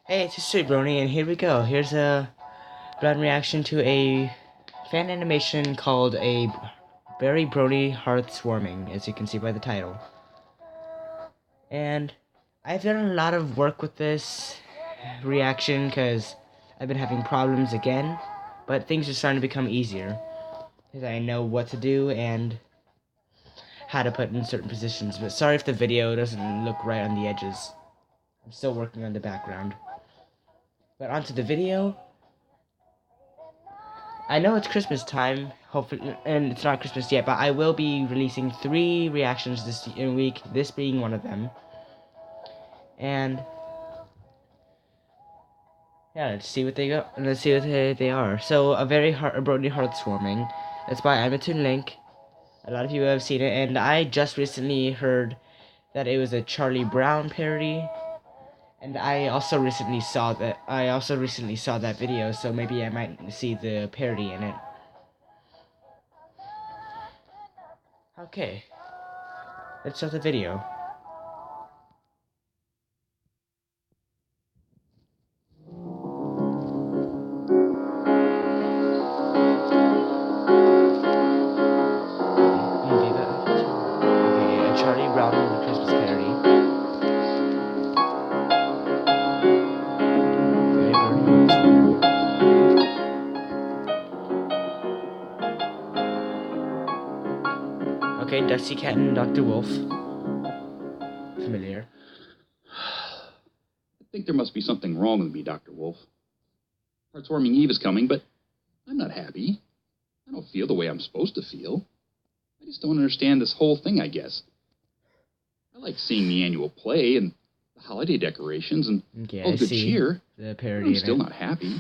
Hey, it's History Brony, and here we go. Here's a blind reaction to a fan animation called A Very Brony Harth Swarming, as you can see by the title. And I've done a lot of work with this reaction because I've been having problems again, but things are starting to become easier because I know what to do and how to put in certain positions. But sorry if the video doesn't look right on the edges. I'm still working on the background. But onto the video. I know it's Christmas time, hopefully, and it's not Christmas yet, but I will be releasing 3 reactions this week, this being one of them. And yeah, let's see what they go. Let's see what they are. So, a Brony Harth Swarming. That's by IMMATOONLINK. A lot of you have seen it, and I just recently heard that it was a Charlie Brown parody. And I also recently saw that video, so maybe I might see the parody in it. Okay, let's start the video. Okay, a Charlie Brown Christmas parody. Okay, Dusty Cat and Dr. Wolf. Familiar. I think there must be something wrong with me, Dr. Wolf. Heartwarming Eve is coming, but I'm not happy. I don't feel the way I'm supposed to feel. I just don't understand this whole thing, I guess. I like seeing the annual play and the holiday decorations and all the good cheer. The parody. I'm still not happy.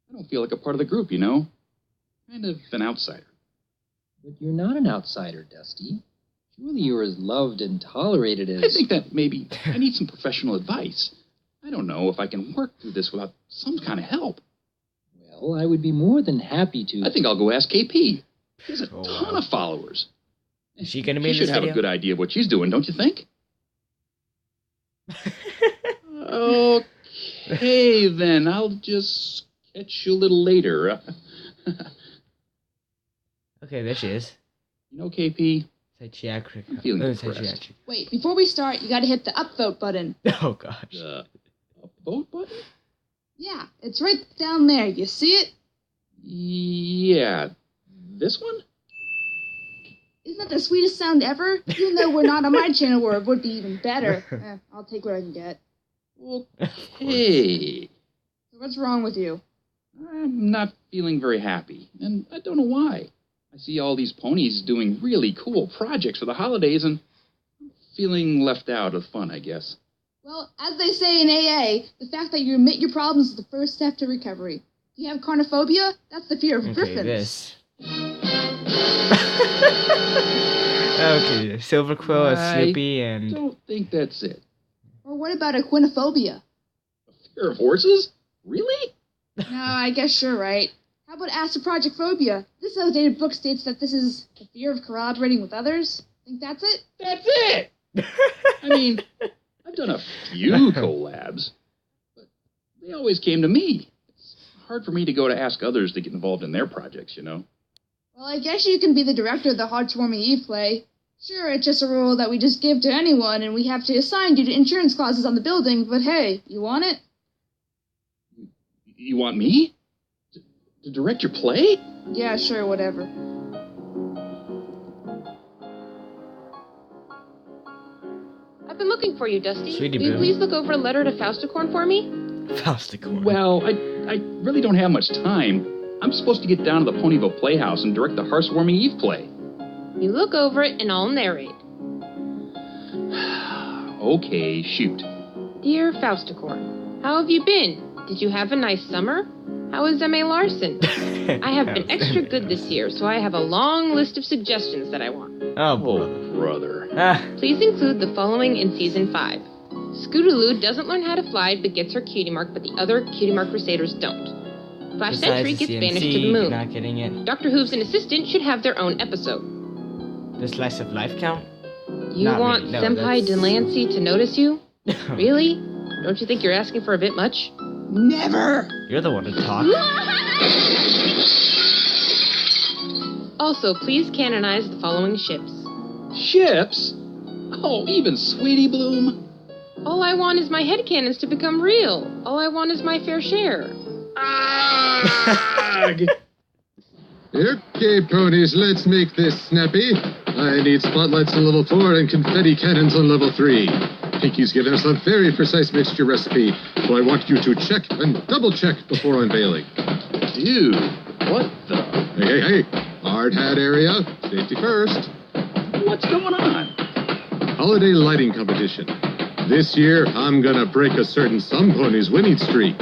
I don't feel like a part of the group, you know? Kind of an outsider. But you're not an outsider, Dusty. Surely you're as loved and tolerated as... I think that maybe I need some professional advice. I don't know if I can work through this without some kind of help. Well, I would be more than happy to... I think I'll go ask KP. She has a ton of followers. Is she going to be in this video? She should have a good idea of what she's doing, don't you think? Okay, then. I'll just catch you a little later. Okay, there she is. You know, KP? I'm feeling depressed. Wait, before we start, you gotta hit the upvote button. Oh, gosh. The upvote button? Yeah, it's right down there. You see it? Yeah. This one? Isn't that the sweetest sound ever? Even though we're not on my channel where it would be even better. I'll take what I can get. Okay. So what's wrong with you? I'm not feeling very happy, and I don't know why. I see all these ponies doing really cool projects for the holidays, and I'm feeling left out of fun, I guess. Well, as they say in AA, the fact that you admit your problems is the first step to recovery. If you have carnophobia, that's the fear of griffins. This. Okay, Silver Quill, Snoopy, and... I don't think that's it. Or what about equinophobia? A fear of horses? Really? No, I guess you're right. How about acid project phobia? This outdated book states that this is the fear of collaborating with others. Think that's it? That's it! I mean, I've done a few collabs, but they always came to me. It's hard for me to go to ask others to get involved in their projects, you know? Well, I guess you can be the director of the Heartwarming Eve play. Sure, it's just a rule that we just give to anyone, and we have to assign you to insurance clauses on the building, but hey, you want it? You want me? To direct your play? Yeah, sure, whatever. I've been looking for you, Dusty. Sweetie Will you boo. please look over a letter to Fausticorn for me? Fausticorn. Well, I really don't have much time. I'm supposed to get down to the Ponyville Playhouse and direct the Heartwarming Eve play. You look over it and I'll narrate. Okay, shoot. Dear Fausticorn, how have you been? Did you have a nice summer? How is M.A. Larson? I have been extra good this year, so I have a long list of suggestions that I want. Oh, boy. Brother. Please include the following in Season 5. Scootaloo doesn't learn how to fly, but gets her cutie mark, but the other cutie mark crusaders don't. Flash Sentry gets banished to the moon. Not getting it. Dr. Hooves and Assistant should have their own episode. The slice of life count? You want Senpai Delancey to notice you? Really? Don't you think you're asking for a bit much? Never! You're the one to talk. Also, please canonize the following ships. Ships? Oh, even Sweetie Bloom? All I want is my headcanons to become real. All I want is my fair share. Arrgh! Okay, ponies, let's make this snappy. I need spotlights on level 4 and confetti cannons on level 3. Pinky's given us a very precise mixture recipe, so I want you to check and double check before unveiling. Dude, what the? Hey. Hard hat area, safety first. What's going on? Holiday lighting competition. This year, I'm gonna break a certain some pony's winning streak.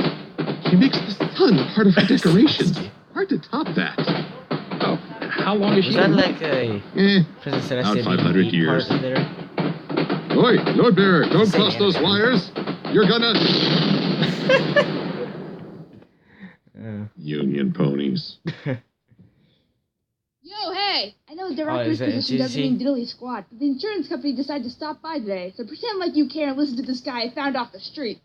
She makes the sun part of her decorations. Hard to top that. Oh, how long is Was she? that like a Princess Celestia about 500 DVD years. part there? Oi, load bearer, don't Same cross those anime. wires. You're gonna... Uh, Union ponies. Yo, hey! I know the director's is that position doesn't mean NCC? diddly squat, but the insurance company decided to stop by today, so pretend like you care and listen to this guy I found off the street.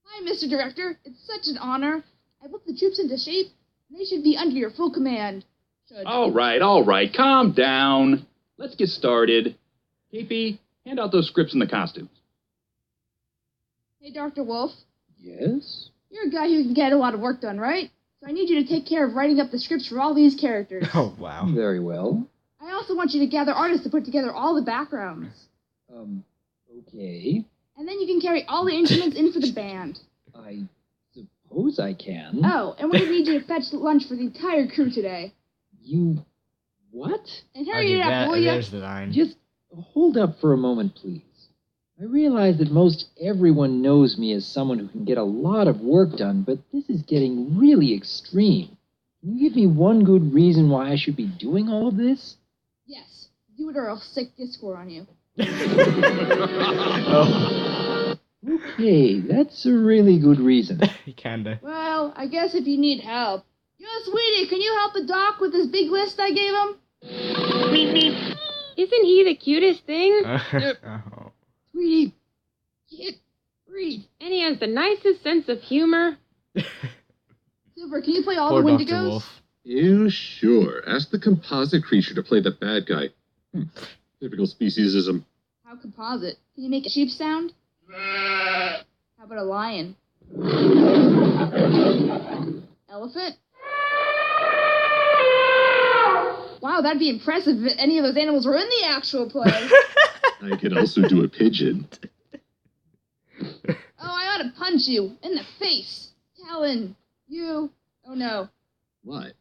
Hi, Mr. Director. It's such an honor. I whipped the troops into shape, and they should be under your full command. Should. All right, calm down. Let's get started. KP, hand out those scripts and the costumes. Hey, Dr. Wolf. Yes? You're a guy who can get a lot of work done, right? So I need you to take care of writing up the scripts for all these characters. oh, wow. Very well. I also want you to gather artists to put together all the backgrounds. Okay. And then you can carry all the instruments in for the band. I suppose I can. Oh, and we're gonna need you to fetch lunch for the entire crew today. You... what? And hurry it up, will ya? There's the line. Just hold up for a moment, please. I realize that most everyone knows me as someone who can get a lot of work done, but this is getting really extreme. Can you give me one good reason why I should be doing all of this? Yes. Do it or I'll sick Discord on you. oh, Okay, that's a really good reason. kinda. Well, I guess if you need help. Yo, sweetie, can you help the doc with this big list I gave him? Isn't he the cutest thing? Oh. Sweetie, can't breathe. And he has the nicest sense of humor. Silver, can you play all Poor the Dr. Wendigos? Wolf. You sure? Ask the composite creature to play the bad guy. Typical speciesism. How composite? Can you make a sheep sound? How about a lion? Elephant? Wow, that'd be impressive if any of those animals were in the actual play. I could also do a pigeon. Oh, I ought to punch you in the face. Talon, you. Oh no. What?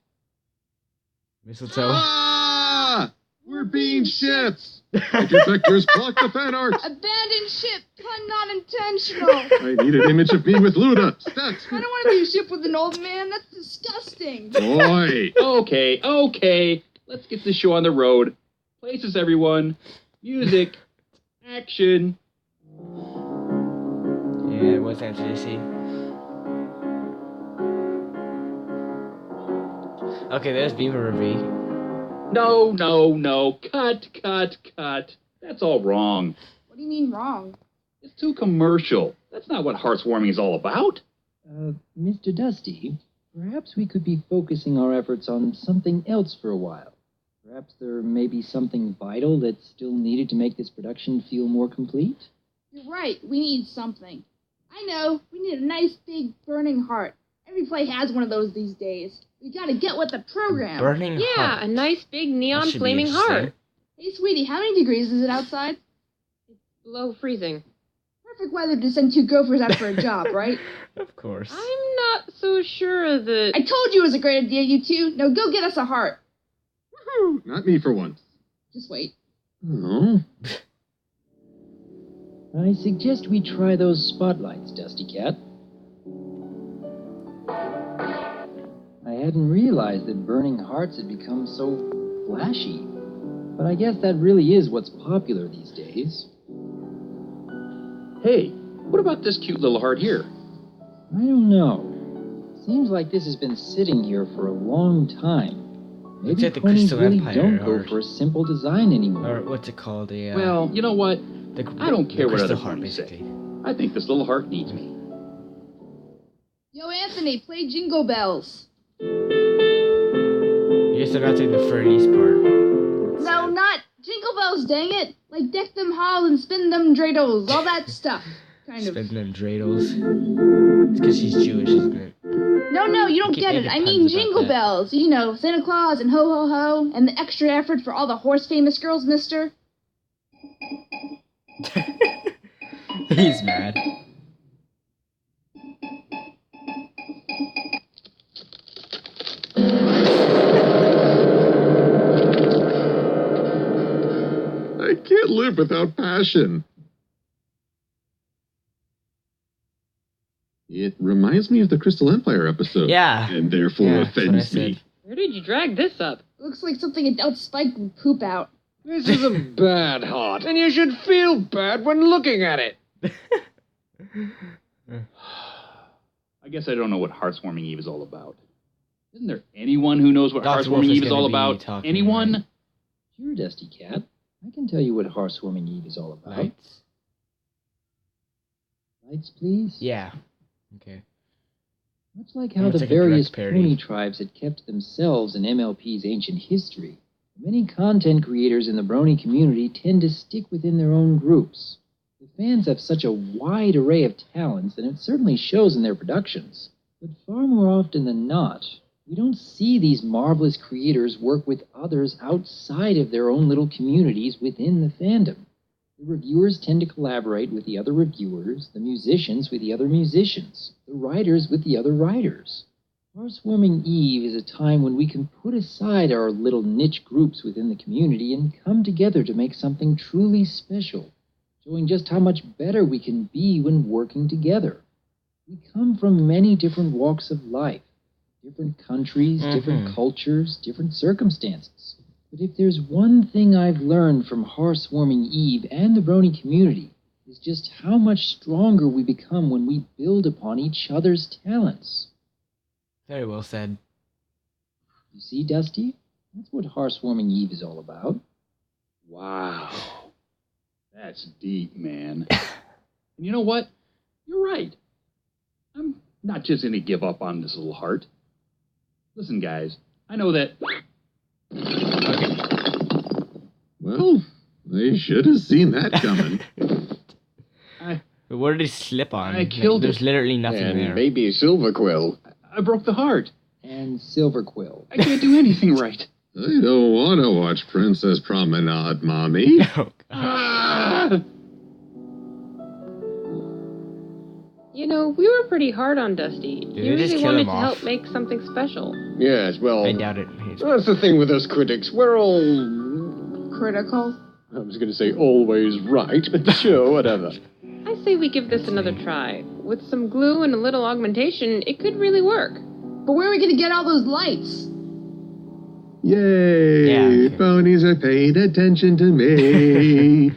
Mistletoe. Ah! We're being ships! Defectors, block the fan art! Abandoned ship, pun not intentional. I need an image of me with Luna. Stats! I don't want to be a ship with an old man. That's disgusting. Boy! Okay. Let's get this show on the road. Places, everyone. Music. Action. Yeah, what's that, JC? Okay, there's Viva Reverie. No. Cut. That's all wrong. What do you mean wrong? It's too commercial. That's not what heartwarming is all about. Mr. Dusty, perhaps we could be focusing our efforts on something else for a while. Perhaps there may be something vital that's still needed to make this production feel more complete? You're right. We need something. I know. We need a nice big burning heart. Every play has one of those these days. We gotta get with the program. Burning Yeah, Heart. a nice big That neon should be flaming interesting. heart. Hey, sweetie, how many degrees is it outside? Below freezing. Perfect weather to send two gophers out for a job, right? Of course. I'm not so sure that... I told you it was a great idea, you two. Now go get us a heart. Woohoo! Not me for once. Just wait. Oh. I suggest we try those spotlights, Dusty Cat. I hadn't realized that burning hearts had become so flashy. But I guess that really is what's popular these days. Hey, what about this cute little heart here? I don't know. Seems like this has been sitting here for a long time. Looks Maybe like the ponies Crystal really Empire don't go heart. for a simple design anymore. Or what's it called? Well, you know what? the I don't care the what other Crystal Heart, ponies say. basically. I think this little heart needs me. Yo, Anthony, play Jingle Bells. I guess I gotta take the Fernie's part. No, not Jingle Bells, dang it. Like deck them halls and spin them dreidels, all that stuff. Kind of. Spin them dreidels. It's because she's Jewish, isn't it? No, you don't Keep get it. making I puns mean about Jingle that. Bells. You know, Santa Claus and Ho Ho Ho, and the extra effort for all the horse famous girls, mister. He's mad. I can't live without passion. It reminds me of the Crystal Empire episode. Yeah. And therefore Yeah, that's what I offends said. me. Where did you drag this up? Looks like something Adult Spike would poop out. This is a bad heart, and you should feel bad when looking at it. I guess I don't know what Heartswarming Eve is all about. Isn't there anyone who knows what Dr. Wolf Heartswarming is Eve is gonna all be about? talking, Anyone? right? Sure, Dusty Cat. I can tell you what Heartswarming Eve is all about. Lights? Lights, please? Yeah. Okay. Much like how It's the like a various direct parody. pony tribes had kept themselves in MLP's ancient history, many content creators in the Brony community tend to stick within their own groups. The fans have such a wide array of talents, and it certainly shows in their productions. But far more often than not, we don't see these marvelous creators work with others outside of their own little communities within the fandom. The reviewers tend to collaborate with the other reviewers, the musicians with the other musicians, the writers with the other writers. Heartswarming Eve is a time when we can put aside our little niche groups within the community and come together to make something truly special, showing just how much better we can be when working together. We come from many different walks of life, different countries, different cultures, different circumstances. But if there's one thing I've learned from Heartswarming Eve and the Brony community, is just how much stronger we become when we build upon each other's talents. Very well said. You see, Dusty? That's what Heartswarming Eve is all about. Wow. That's deep, man. And you know what? You're right. I'm not just going to give up on this little heart. Listen, guys, I know that... Well, I should have seen that coming. But what did he slip on? I killed There's it. literally nothing And there. maybe Silverquill. I broke the heart. And Silverquill. I can't do anything right. I don't want to watch Princess Promenade, Mommy. Oh, God. Ah! You know, we were pretty hard on Dusty. Did He we just really kill wanted him to off? help make something special. Yes, well, I doubt it. He's- that's the thing with us critics. We're all, Critical. I was going to say always right, but sure, whatever. I say we give this another try. With some glue and a little augmentation, it could really work. But where are we gonna get all those lights? Yay! Yeah, okay. Ponies are paying attention to me.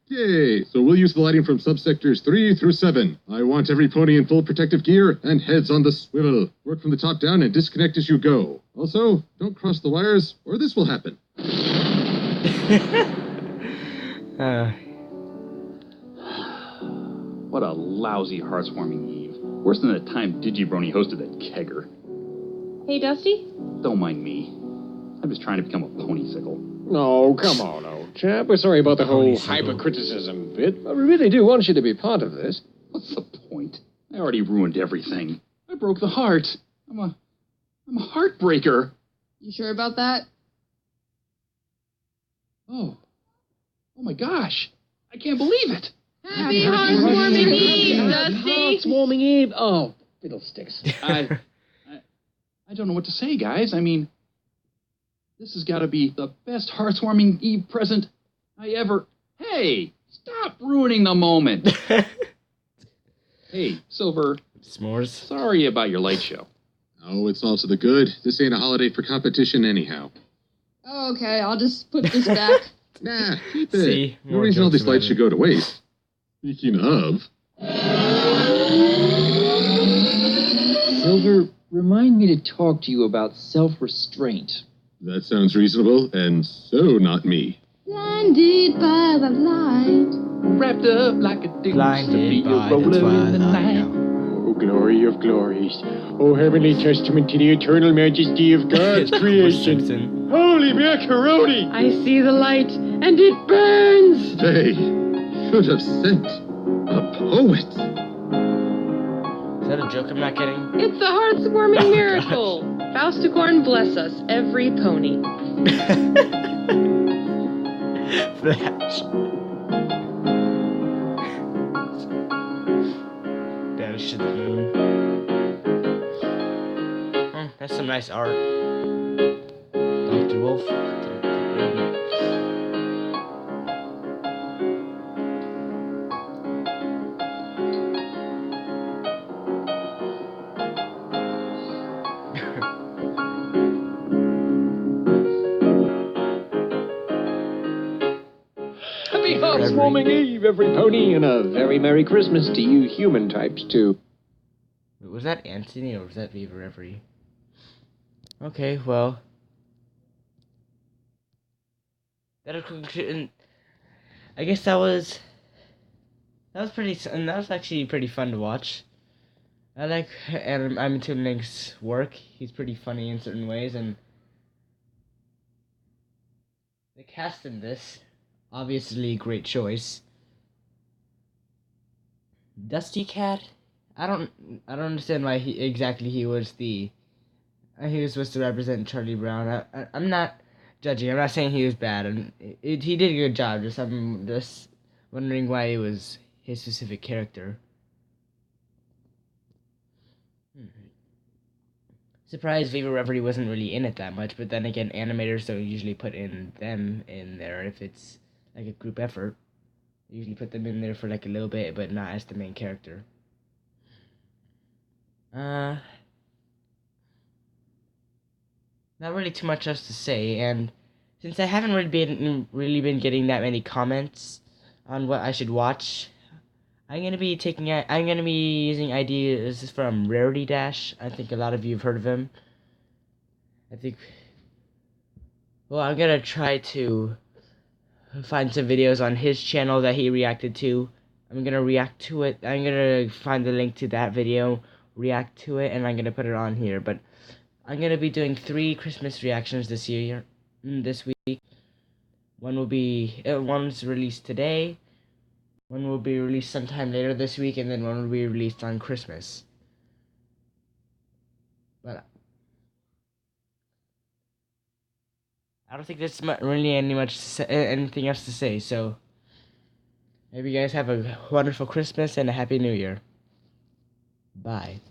Okay, so we'll use the lighting from subsectors 3 through 7. I want every pony in full protective gear and heads on the swivel. Work from the top down and disconnect as you go. Also, don't cross the wires or this will happen. What a lousy Heartswarming Eve. Worse than the time Digibrony hosted that kegger. Hey, Dusty? Don't mind me. I'm just trying to become a ponysicle. No, come on, old chap. We're sorry about the whole Ponysicle. hypercriticism bit, but we really do want you to be part of this. What's the point? I already ruined everything. I broke the heart. I'm a heartbreaker. You sure about that? Oh my gosh. I can't believe it. Happy Heartswarming Eve, Dusty! Heartswarming Eve. Oh, fiddlesticks. I don't know what to say, guys. I mean, this has got to be the best Heartswarming Eve present I ever... Hey, stop ruining the moment. Hey, Silver, S'mores. sorry about your light show. Oh, it's all to the good. This ain't a holiday for competition anyhow. Okay, I'll just put this back. Nah, keep it. See, No more reason all jokes these lights about should go to waste. Speaking of... Silver, remind me to talk to you about self-restraint. That sounds reasonable, and so not me. Blinded by the light. wrapped up like a deuce to Blinded be a by the roller in the twilight. night. Oh, glory of glories. Oh, heavenly testament to the eternal majesty of God's creation. Simpson. Holy macaroni! I see the light, and it burns! They should have sent a poet. Is that a joke I'm not getting? It's a heart-warming Oh, miracle! Fausticorn bless us, every pony. Flash. Vanish to the moon. Oh, that's some nice art. Dr. Wolf. Happy Heartswarming Eve, every pony, and a very Merry Christmas to you human types, too. Was that Anthony or was that Viva Reverie? Okay, well. I guess that was pretty, and that was actually pretty fun to watch. I like IMMATOONLINK's work. He's pretty funny in certain ways, and the cast in this, obviously, great choice. Dusty Cat, I don't understand why he was supposed to represent Charlie Brown. I'm not judging. I'm not saying he was bad, and he did a good job. I'm just wondering why it was his specific character. Surprised Viva Reverie wasn't really in it that much, but then again, animators don't usually put them in there if it's like a group effort. They usually put them in there for like a little bit, but not as the main character. Not really too much else to say, and since I haven't really been getting that many comments on what I should watch, I'm gonna be using ideas from Rarity Dash. I think a lot of you have heard of him. I'm gonna try to find some videos on his channel that he reacted to. I'm gonna react to it. I'm gonna find the link to that video, react to it, and I'm gonna put it on here. But I'm gonna be doing 3 Christmas reactions this week. One's released today. One will be released sometime later this week, and then one will be released on Christmas. But I don't think there's really anything else to say. So, maybe you guys have a wonderful Christmas and a Happy New Year. Bye.